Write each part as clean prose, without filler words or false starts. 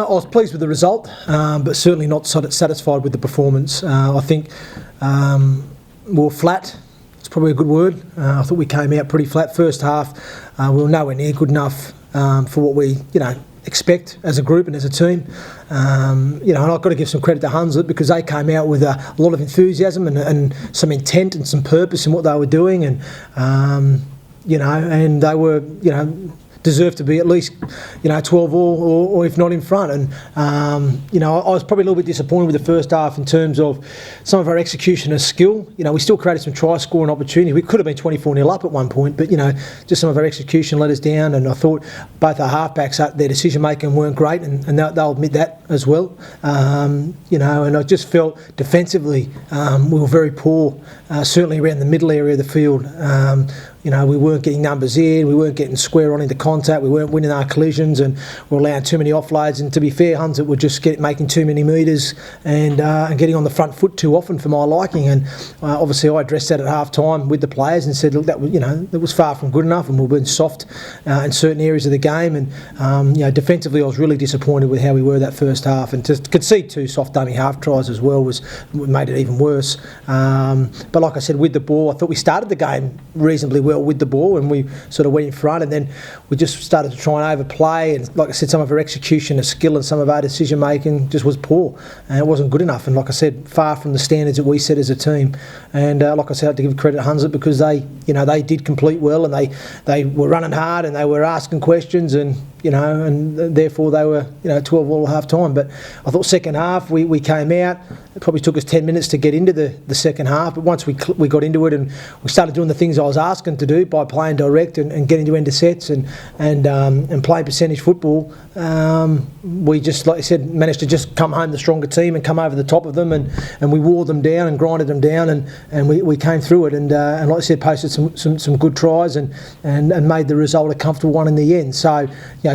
I was pleased with the result, but certainly not satisfied with the performance. I think we were flat. It's probably a good word. I thought we came out pretty flat. First half, we were nowhere near good enough for what we, expect as a group and as a team. And I've got to give some credit to Hunslet because they came out with a lot of enthusiasm and some intent and some purpose in what they were doing, and and they were, deserved to be at least, 12 or if not in front. And, I was probably a little bit disappointed with the first half in terms of some of our execution of skill. We still created some try scoring opportunities. We could have been 24-0 up at one point, but, just some of our execution let us down. And I thought both our halfbacks, their decision making weren't great, and they'll admit that as well. And I just felt defensively we were very poor, certainly around the middle area of the field. We weren't getting numbers in, we weren't getting square on into contact, we weren't winning our collisions, and we were allowing too many offloads. And to be fair, Hunslet were just making too many metres and getting on the front foot too often for my liking. And obviously I addressed that at half time with the players and said, look, that was, that was far from good enough, and we've been soft in certain areas of the game. And defensively I was really disappointed with how we were that first half, and to concede 2 soft dummy half tries as well made it even worse. But like I said, with the ball, I thought we started the game reasonably well with the ball, and we sort of went in front, and then we just started to try and overplay. And like I said, some of our execution of skill and some of our decision making just was poor, and it wasn't good enough. And like I said, far from the standards that we set as a team. And like I said, I had to give credit to Hunslet because they did complete well, and they were running hard, and they were asking questions, and and therefore they were 12 all at half time. But I thought second half we came out. It probably took us 10 minutes to get into the second half, but once we got into it and we started doing the things I was asking to do by playing direct and getting to end of sets and playing percentage football, we just, like I said, managed to just come home the stronger team and come over the top of them, and we wore them down and grinded them down, and we came through it, and like I said, posted some good tries and made the result a comfortable one in the end. So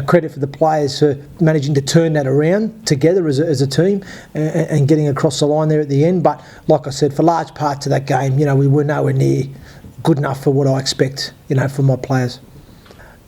credit for the players for managing to turn that around together as a team and getting across the line there at the end. But like I said, for large parts of that game, we were nowhere near good enough for what I expect, from my players.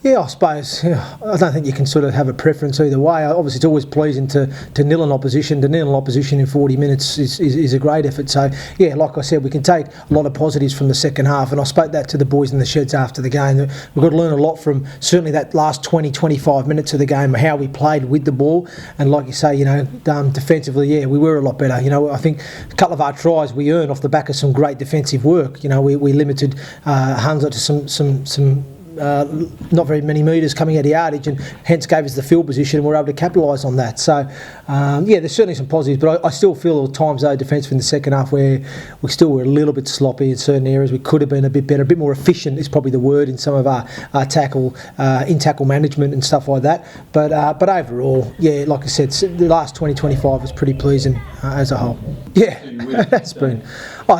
Yeah, I suppose. Yeah, I don't think you can sort of have a preference either way. Obviously, it's always pleasing to nil an opposition. To nil an opposition in 40 minutes is a great effort. So, yeah, like I said, we can take a lot of positives from the second half. And I spoke that to the boys in the sheds after the game. That we've got to learn a lot from certainly that last 20, 25 minutes of the game, how we played with the ball. And like you say, defensively, yeah, we were a lot better. I think a couple of our tries we earned off the back of some great defensive work. We limited Hunslet to some not very many metres coming out of yardage, and hence gave us the field position, and we were able to capitalise on that. So, there's certainly some positives, but I still feel at times, though, defensive in the second half where we still were a little bit sloppy in certain areas. We could have been a bit better, a bit more efficient is probably the word in some of our tackle, in-tackle management and stuff like that. But overall, yeah, like I said, the last 20-25 was pretty pleasing as a whole. Yeah, it's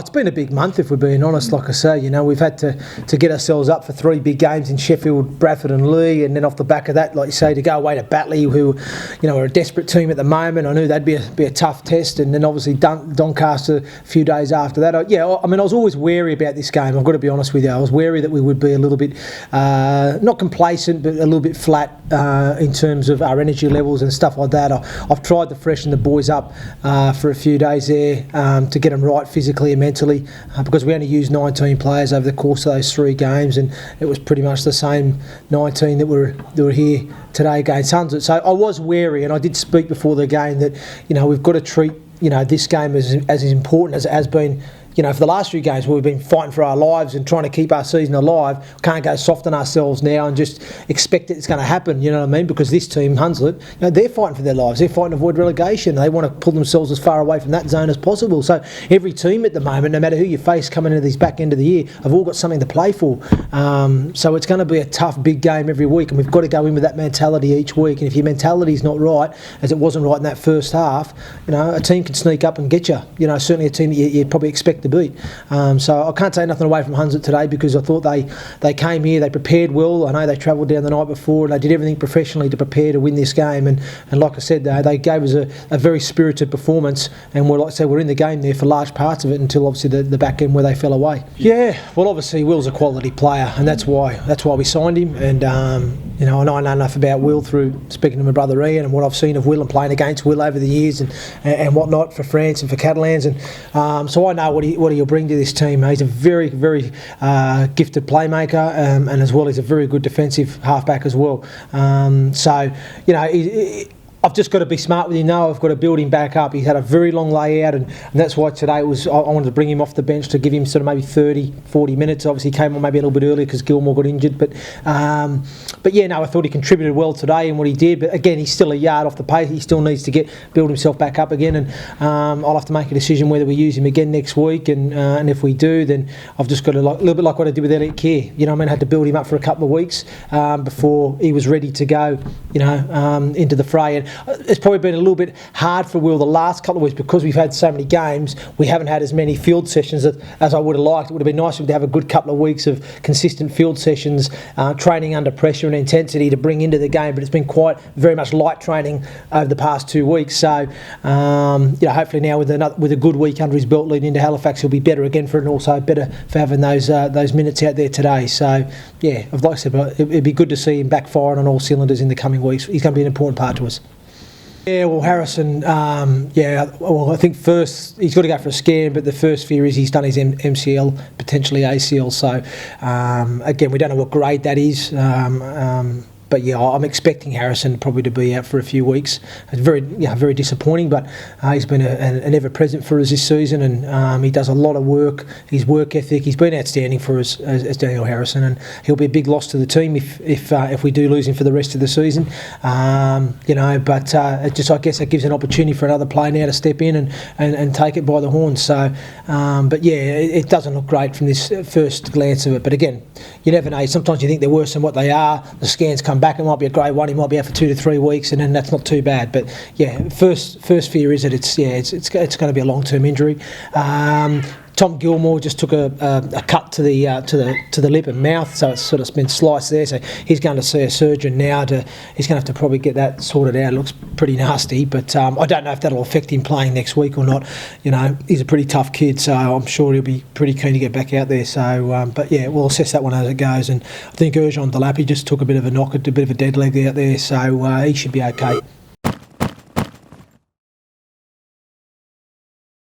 been a big month, if we're being honest. Like I say, we've had to get ourselves up for 3 big games in Sheffield, Bradford and Leigh, and then off the back of that, like you say, to go away to Batley, who are a desperate team at the moment. I knew that'd be a tough test, and then obviously Doncaster a few days after that. I was always wary about this game, I've got to be honest with you. I was wary that we would be a little bit not complacent, but a little bit flat in terms of our energy levels and stuff like that. I've tried to freshen the boys up for a few days there to get them right physically and mentally, because we only used 19 players over the course of those 3 games, and it was pretty much the same 19 that were here today against Hunslet. So I was wary, and I did speak before the game that we've got to treat this game as important as it has been for the last few games where we've been fighting for our lives and trying to keep our season alive. We can't go soft on ourselves now and just expect it's going to happen, you know what I mean? Because this team, Hunslet, they're fighting for their lives. They're fighting to avoid relegation. They want to pull themselves as far away from that zone as possible. So every team at the moment, no matter who you face coming into this back end of the year, have all got something to play for. So it's going to be a tough, big game every week, and we've got to go in with that mentality each week. And if your mentality's not right, as it wasn't right in that first half, a team can sneak up and get you. Certainly a team that you'd probably expect to beat. So I can't take nothing away from Hunslet today, because I thought they came here, they prepared well. I know they travelled down the night before, and they did everything professionally to prepare to win this game. And like I said, they gave us a very spirited performance, and we're in the game there for large parts of it until obviously the back end where they fell away. Yeah, well, obviously Will's a quality player, and that's why we signed him. And you know, and I know enough about Will through speaking to my brother Ian and what I've seen of Will and playing against Will over the years and whatnot for France and for Catalans, and so I know what he'll bring to this team. He's a very, very gifted playmaker, and as well, he's a very good defensive halfback as well. So, you know, I've just got to be smart with him now. I've got to build him back up. He's had a very long layout, and that's why today I wanted to bring him off the bench to give him sort of maybe 30, 40 minutes. Obviously, he came on maybe a little bit earlier because Gilmore got injured. But yeah, no, I thought he contributed well today in what he did. But again, he's still a yard off the pace. He still needs to build himself back up again. And I'll have to make a decision whether we use him again next week. And if we do, then I've just got to, like, a little bit like what I did with Elliot Kerr. You know, I had to build him up for a couple of weeks before he was ready to go, you know, into the fray. And it's probably been a little bit hard for Will the last couple of weeks because we've had so many games. We haven't had as many field sessions as I would have liked. It would have been nice to have a good couple of weeks of consistent field sessions, training under pressure and intensity to bring into the game. But it's been very much light training over the past 2 weeks. So, you know, hopefully now with a good week under his belt leading into Halifax, he'll be better again for it, and also better for having those minutes out there today. So, yeah, like I said, it'd be good to see him back firing on all cylinders in the coming weeks. He's going to be an important part to us. Yeah, well, Harrison, I think first he's got to go for a scan, but the first fear is he's done his MCL, potentially ACL. So, again, we don't know what grade that is. But yeah, I'm expecting Harrison probably to be out for a few weeks. It's very disappointing, but he's been an ever-present for us this season, and he does a lot of work. His work ethic, he's been outstanding for us as Daniel Harrison, and he'll be a big loss to the team if we do lose him for the rest of the season. You know, but it just, I guess, it gives an opportunity for another player now to step in and take it by the horns. So, but yeah, it doesn't look great from this first glance of it. But again, you never know. Sometimes you think they're worse than what they are. The scans come back, it might be a grade 1, he might be out for 2 to 3 weeks, and then that's not too bad. But yeah, first fear is that it's going to be a long-term injury. Tom Gilmore just took a cut to the lip and mouth, so it's sort of been sliced there. So he's going to see a surgeon now. He's going to have to probably get that sorted out. It looks pretty nasty, but I don't know if that'll affect him playing next week or not. You know, he's a pretty tough kid, so I'm sure he'll be pretty keen to get back out there. So, but yeah, we'll assess that one as it goes. And I think Urjan Delapi just took a bit of a knock, a bit of a dead leg out there, so he should be okay.